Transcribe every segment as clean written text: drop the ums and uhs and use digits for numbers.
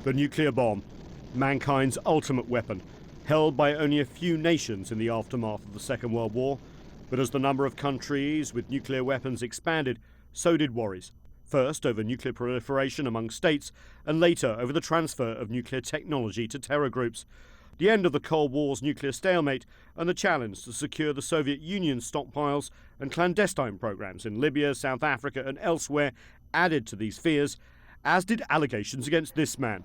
The nuclear bomb, mankind's ultimate weapon, held by only a few nations in the aftermath of the Second World War. But as the number of countries with nuclear weapons expanded, so did worries. First over nuclear proliferation among states, and later over the transfer of nuclear technology to terror groups. The end of the Cold War's nuclear stalemate and the challenge to secure the Soviet Union's stockpiles and clandestine programs in Libya, South Africa and elsewhere added to these fears, as did allegations against this man,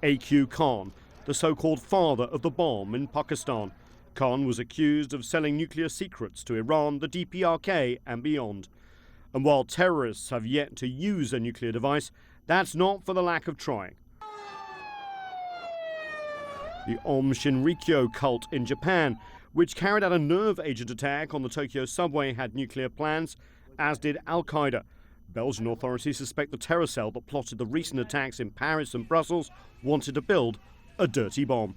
A.Q. Khan, the so-called father of the bomb in Pakistan. Khan was accused of selling nuclear secrets to Iran, the DPRK and beyond. And while terrorists have yet to use a nuclear device, that's not for the lack of trying. The Om Shinrikyo cult in Japan, which carried out a nerve agent attack on the Tokyo subway, had nuclear plans, as did Al-Qaeda. Belgian authorities suspect the terror cell that plotted the recent attacks in Paris and Brussels wanted to build a dirty bomb.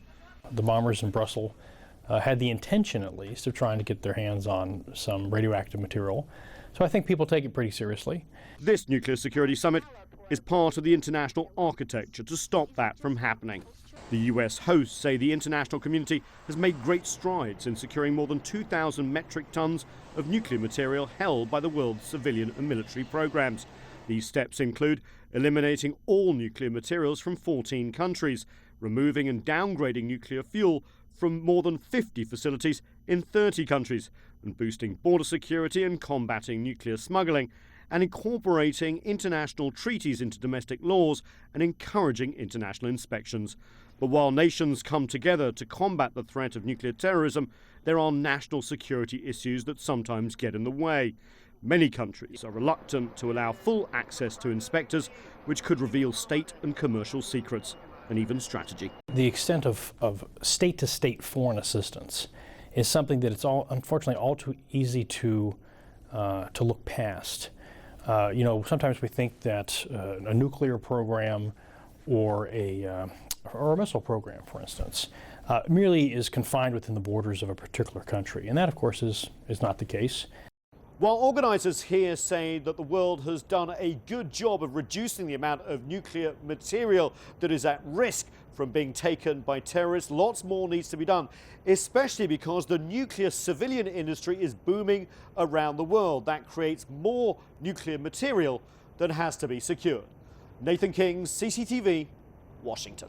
The bombers in Brussels had the intention, at least, of trying to get their hands on some radioactive material. So I think people take it pretty seriously. This nuclear security summit is part of the international architecture to stop that from happening. The US hosts say the international community has made great strides in securing more than 2,000 metric tons of nuclear material held by the world's civilian and military programs. These steps include eliminating all nuclear materials from 14 countries, removing and downgrading nuclear fuel from more than 50 facilities in 30 countries, and boosting border security and combating nuclear smuggling, and incorporating international treaties into domestic laws and encouraging international inspections. But while nations come together to combat the threat of nuclear terrorism, there are national security issues that sometimes get in the way. Many countries are reluctant to allow full access to inspectors, which could reveal state and commercial secrets, and even strategy. The extent of state-to-state foreign assistance is something that it's unfortunately all too easy to look past. Sometimes we think that a nuclear program or a missile program, for instance, merely is confined within the borders of a particular country, and that, of course, is not the case. While organisers here say that the world has done a good job of reducing the amount of nuclear material that is at risk from being taken by terrorists, lots more needs to be done, especially because the nuclear civilian industry is booming around the world. That creates more nuclear material that has to be secured. Nathan King, CCTV, Washington.